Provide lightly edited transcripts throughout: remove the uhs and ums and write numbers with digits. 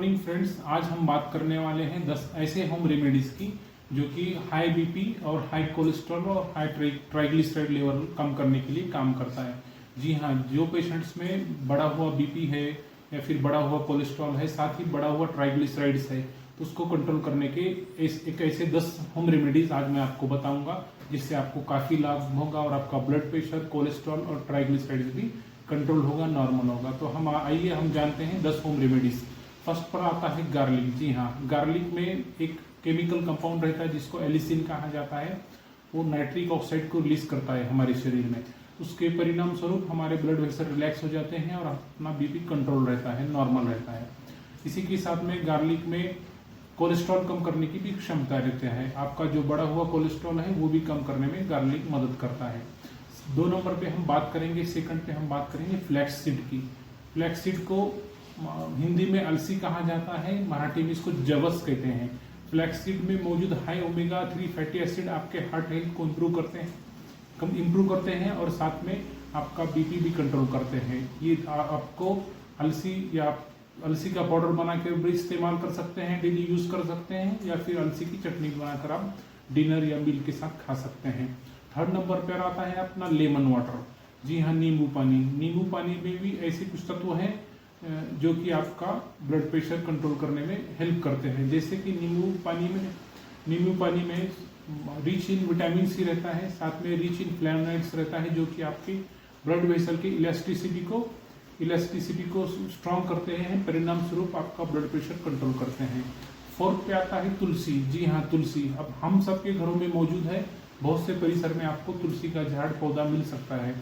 Morning friends, आज हम बात करने वाले हैं 10 ऐसे होम रेमेडीज की जो कि हाई बीपी और हाई कोलेस्ट्रॉल और हाई ट्राइग्लिसराइड लेवल कम करने के लिए काम करता है। जी हाँ, जो पेशेंट्स में बढ़ा हुआ बीपी है या फिर बढ़ा हुआ कोलेस्ट्रॉल है, साथ ही बढ़ा हुआ ट्राइग्लिसराइड्स है, तो उसको कंट्रोल करने के एक ऐसे 10 होम रेमेडीज आज मैं आपको बताऊंगा, जिससे आपको काफी लाभ होगा और आपका ब्लड प्रेशर, कोलेस्ट्रॉल और ट्राइग्लिसराइड्स भी कंट्रोल होगा, नॉर्मल होगा। तो आइए हम जानते हैं 10 होम रेमेडीज। फर्स्ट पर आता है गार्लिक। जी हाँ, गार्लिक में एक केमिकल कंपाउंड रहता है जिसको एलिसिन कहा जाता है। वो नाइट्रिक ऑक्साइड को रिलीज करता है हमारे शरीर में। उसके परिणाम स्वरूप हमारे ब्लड वेसल रिलैक्स हो जाते हैं और अपना बीपी कंट्रोल रहता है, नॉर्मल रहता है। इसी के साथ में गार्लिक में कोलेस्ट्रॉल कम करने की भी क्षमता रहती है। आपका जो बढ़ा हुआ कोलेस्ट्रॉल है वो भी कम करने में गार्लिक मदद करता है। 2 नंबर पे हम बात करेंगे, सेकंड पे हम बात करेंगे फ्लैक्स सीड की। फ्लैक्स सीड को हिंदी में अलसी कहा जाता है, मराठी में इसको जवस कहते हैं। फ्लैक्स सीड में मौजूद हाई ओमेगा 3 फैटी एसिड आपके हार्ट हेल्थ को इम्प्रूव करते हैं और साथ में आपका बीपी भी कंट्रोल करते हैं। ये आपको अलसी का पाउडर बना के भी इस्तेमाल कर सकते हैं, डेली यूज कर सकते हैं, या फिर अलसी की चटनी बनाकर आप डिनर या मील के साथ खा सकते हैं। 3rd नंबर पर आता है अपना लेमन वाटर। जी हाँ, नींबू पानी। नींबू पानी में भी ऐसे कुछ तत्व हैं जो कि आपका ब्लड प्रेशर कंट्रोल करने में हेल्प करते हैं। जैसे कि नींबू पानी में रिच इन विटामिन सी रहता है, साथ में रिच इन फ्लेवोनॉइड्स रहता है, जो कि आपके ब्लड वेसल की इलास्टिसिटी को स्ट्रॉन्ग करते हैं, परिणाम स्वरूप आपका ब्लड प्रेशर कंट्रोल करते हैं। 4th पे आता है तुलसी। जी हाँ, तुलसी अब हम सबके घरों में मौजूद है। बहुत से परिसर में आपको तुलसी का झाड़ पौधा मिल सकता है।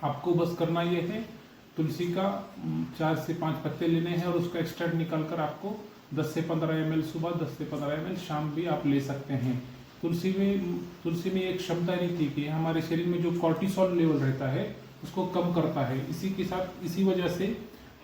आपको बस करना यह है, तुलसी का 4 से 5 पत्ते लेने हैं और उसका एक्सट्रैक्ट निकालकर आपको 10 से 15 ml सुबह, 10 से 15 ml शाम भी आप ले सकते हैं। तुलसी में एक क्षमता रहती है कि हमारे शरीर में जो कॉर्टिसोल लेवल रहता है उसको कम करता है। इसी वजह से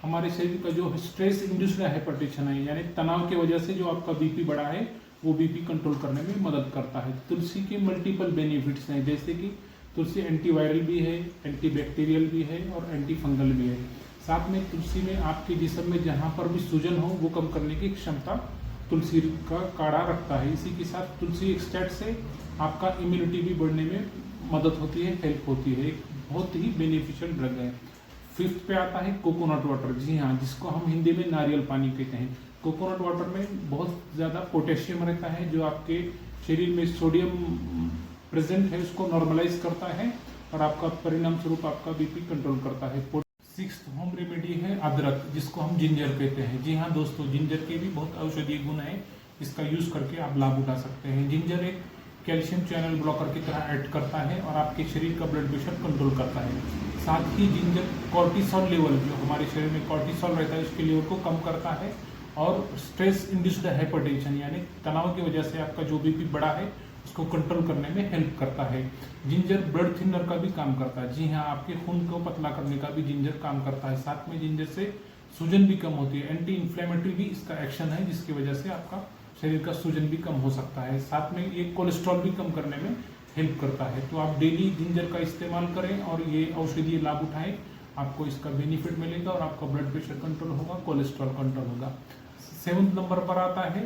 हमारे शरीर का जो स्ट्रेस इंड्यूस्ड हाइपरटेंशन है, यानी तनाव की वजह से जो आपका बीपी बढ़ा है, वो बीपी कंट्रोल करने में मदद करता है। तुलसी के मल्टीपल बेनिफिट्स हैं, जैसे कि तुलसी एंटीवायरल भी है, एंटीबैक्टीरियल भी है और एंटी फंगल भी है। साथ में तुलसी में आपके जिस्म में जहां पर भी सूजन हो वो कम करने की क्षमता तुलसी का काढ़ा रखता है। इसी के साथ तुलसी एक्सट्रैक्ट से आपका इम्यूनिटी भी बढ़ने में मदद होती है, हेल्प होती है। एक बहुत ही बेनिफिशियल ड्रग है। 5th पे आता है कोकोनट वाटर। जी हाँ, जिसको हम हिंदी में नारियल पानी कहते हैं। कोकोनट वाटर में बहुत ज़्यादा पोटेशियम रहता है, जो आपके शरीर में सोडियम प्रेजेंट है उसको नॉर्मलाइज करता है और आपका परिणाम स्वरूप आपका बीपी कंट्रोल करता है। 6th होम रेमेडी है अदरक, जिसको हम जिंजर कहते हैं। जी हाँ दोस्तों, जिंजर के भी बहुत औषधीय गुण है, इसका यूज करके आप लाभ उठा सकते हैं। जिंजर एक कैल्शियम चैनल ब्लॉकर की तरह एक्ट करता है और आपके शरीर का ब्लड प्रेशर कंट्रोल करता है। साथ ही जिंजर कॉर्टिसोल लेवल, जो हमारे शरीर में कॉर्टिसोल रहता है, उसके लेवल को कम करता है और स्ट्रेस इंड्यूस्ड हाइपरटेंशन यानी तनाव की वजह से आपका जो बीपी बढ़ा है उसको कंट्रोल करने में हेल्प करता है। जिंजर ब्लड थिनर का भी काम करता है। जी हाँ, आपके खून को पतला करने का भी जिंजर काम करता है। साथ में जिंजर से सूजन भी कम होती है, एंटी इन्फ्लेमेटरी भी इसका एक्शन है, जिसकी वजह से आपका शरीर का सूजन भी कम हो सकता है। साथ में ये कोलेस्ट्रॉल भी कम करने में हेल्प करता है। तो आप डेली जिंजर का इस्तेमाल करें और ये औषधीय लाभ उठाएं, आपको इसका बेनिफिट मिलेगा और आपका ब्लड प्रेशर कंट्रोल होगा, कोलेस्ट्रॉल कंट्रोल होगा। 7th नंबर पर आता है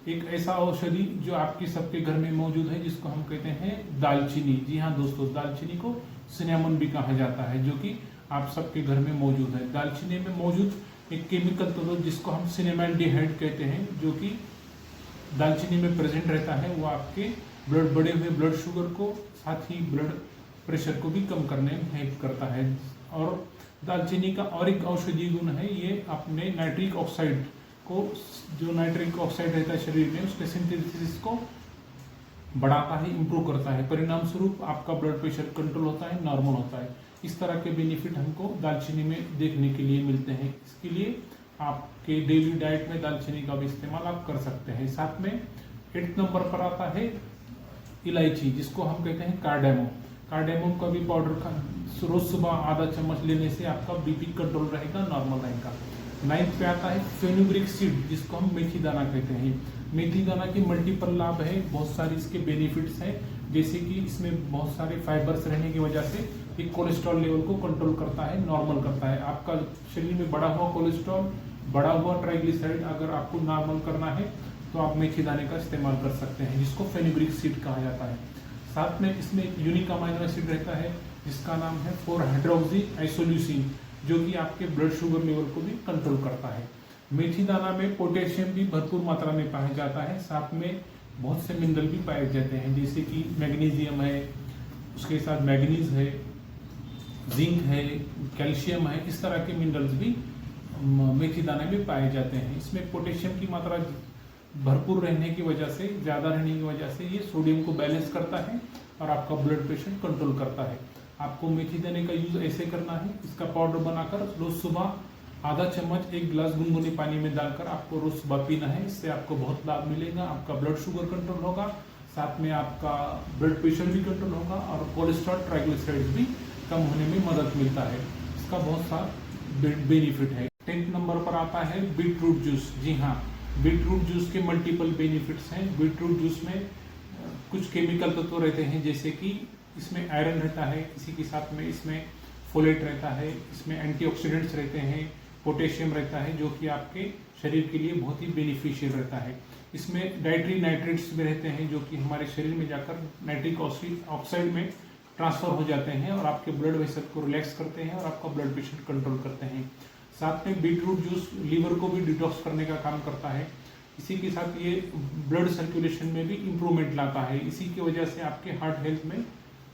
एक ऐसा औषधि जो आपके सबके घर में मौजूद है, जिसको हम कहते हैं दालचीनी। जी हाँ दोस्तों, दालचीनी को सिनेमन भी कहा जाता है, जो कि आप सबके घर में मौजूद है। दालचीनी में मौजूद एक केमिकल तत्व जिसको हम सिनेमैल्डिहाइड कहते हैं, जो कि दालचीनी में प्रेजेंट रहता है, वो आपके बढ़े हुए ब्लड शुगर को, साथ ही ब्लड प्रेशर को भी कम करने में हेल्प करता है। और दालचीनी का और एक औषधीय गुण है, ये अपने नाइट्रिक ऑक्साइड को, जो नाइट्रिक ऑक्साइड रहता है शरीर में, उसके सिंथेसिस को बढ़ाता है, इंप्रूव करता है। परिणाम स्वरूप आपका ब्लड प्रेशर कंट्रोल होता है, नॉर्मल होता है। इस तरह के बेनिफिट हमको दालचीनी में देखने के लिए मिलते हैं। इसके लिए आपके डेली डाइट में दालचीनी का भी इस्तेमाल आप कर सकते हैं। साथ में 8th नंबर पर आता है इलायची, जिसको हम कहते हैं कार्डेमम। कार्डेमम का भी पाउडर का रोज सुबह आधा चम्मच लेने से आपका बीपी कंट्रोल रहेगा, नॉर्मल रहेगा। 9th पे आता है फेनुग्रीक सीड, जिसको हम मेथी दाना कहते हैं। मेथी दाना के मल्टीपल लाभ है, बहुत सारे इसके बेनिफिट्स हैं, जैसे कि इसमें बहुत सारे फाइबर्स रहने की वजह से ये कोलेस्ट्रॉल लेवल को कंट्रोल करता है, नॉर्मल करता है। आपका शरीर में बढ़ा हुआ कोलेस्ट्रॉल बड़ा हुआ ट्राइग्लिसराइड अगर आपको नॉर्मल करना है तो आप मेथी दाने का इस्तेमाल कर सकते हैं, जिसको फेनुग्रिक एसिड कहा जाता है। साथ में इसमें एक यूनिक अमाइनो एसिड रहता है जिसका नाम है 4-हाइड्रोक्सी आइसोल्यूसिन, जो कि आपके ब्लड शुगर लेवल को भी कंट्रोल करता है। मेथी दाना में पोटेशियम भी भरपूर मात्रा में पाया जाता है, साथ में बहुत से मिनरल भी पाए जाते हैं, जैसे कि मैग्नीशियम है, उसके साथ मैग्नीज है, जिंक है, कैल्शियम है। इस तरह के मिनरल्स भी मेथी दाने में पाए जाते हैं। इसमें पोटेशियम की मात्रा भरपूर रहने की वजह से, ज़्यादा रहने की वजह से ये सोडियम को बैलेंस करता है और आपका ब्लड प्रेशर कंट्रोल करता है। आपको मेथी दाने का यूज ऐसे करना है, इसका पाउडर बनाकर रोज सुबह आधा चम्मच 1 गिलास गुनगुने पानी में डालकर आपको रोज सुबह पीना है। इससे आपको बहुत लाभ मिलेगा, आपका ब्लड शुगर कंट्रोल होगा, साथ में आपका ब्लड प्रेशर भी कंट्रोल होगा और कोलेस्ट्रॉल ट्राइग्लिसराइड्स भी कम होने में मदद मिलता है। इसका बहुत सारा बेनिफिट है। 10th नंबर पर आता है बीटरूट जूस। जी हाँ, बीटरूट जूस के मल्टीपल बेनिफिट्स हैं। बीटरूट जूस में कुछ केमिकल तत्व रहते हैं, जैसे कि इसमें आयरन रहता है, इसी के साथ में इसमें फोलेट रहता है, इसमें एंटीऑक्सीडेंट्स रहते हैं, पोटेशियम रहता है, जो कि आपके शरीर के लिए बहुत ही बेनिफिशियल रहता है। इसमें डाइट्री नाइट्रेट्स भी रहते हैं, जो कि हमारे शरीर में जाकर नाइट्रिक ऑक्साइड में ट्रांसफर हो जाते हैं और आपके ब्लड वेसल को रिलैक्स करते हैं और आपका ब्लड प्रेशर कंट्रोल करते हैं। साथ में बीटरूट जूस लीवर को भी डिटॉक्स करने का काम करता है। इसी के साथ ये ब्लड सर्कुलेशन में भी इम्प्रूवमेंट लाता है। इसी की वजह से आपके हार्ट हेल्थ में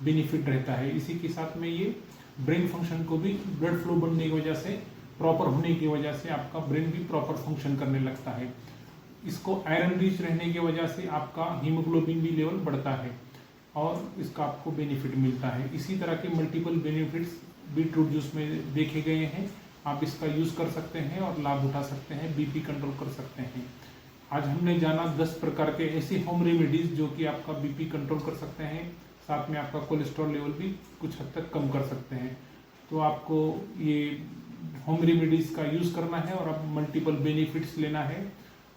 बेनिफिट रहता है। इसी के साथ में ये ब्रेन फंक्शन को भी, ब्लड फ्लो बनने की वजह से, प्रॉपर होने की वजह से आपका ब्रेन भी प्रॉपर फंक्शन करने लगता है। इसको आयरन रिच रहने की वजह से आपका हीमोग्लोबिन भी लेवल बढ़ता है और इसका आपको बेनिफिट मिलता है। इसी तरह के मल्टीपल बेनिफिट्स बीटरूट जूस में देखे गए हैं। आप इसका यूज कर सकते हैं और लाभ उठा सकते हैं, बीपी कंट्रोल कर सकते हैं। आज हमने जाना 10 प्रकार के ऐसे होम रेमेडीज जो कि आपका बीपी कंट्रोल कर सकते हैं, साथ में आपका कोलेस्ट्रॉल लेवल भी कुछ हद तक कम कर सकते हैं। तो आपको ये होम रेमेडीज का यूज करना है और आप मल्टीपल बेनिफिट्स लेना है।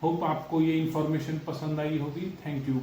होप आपको ये इंफॉर्मेशन पसंद आई होगी। Thank you.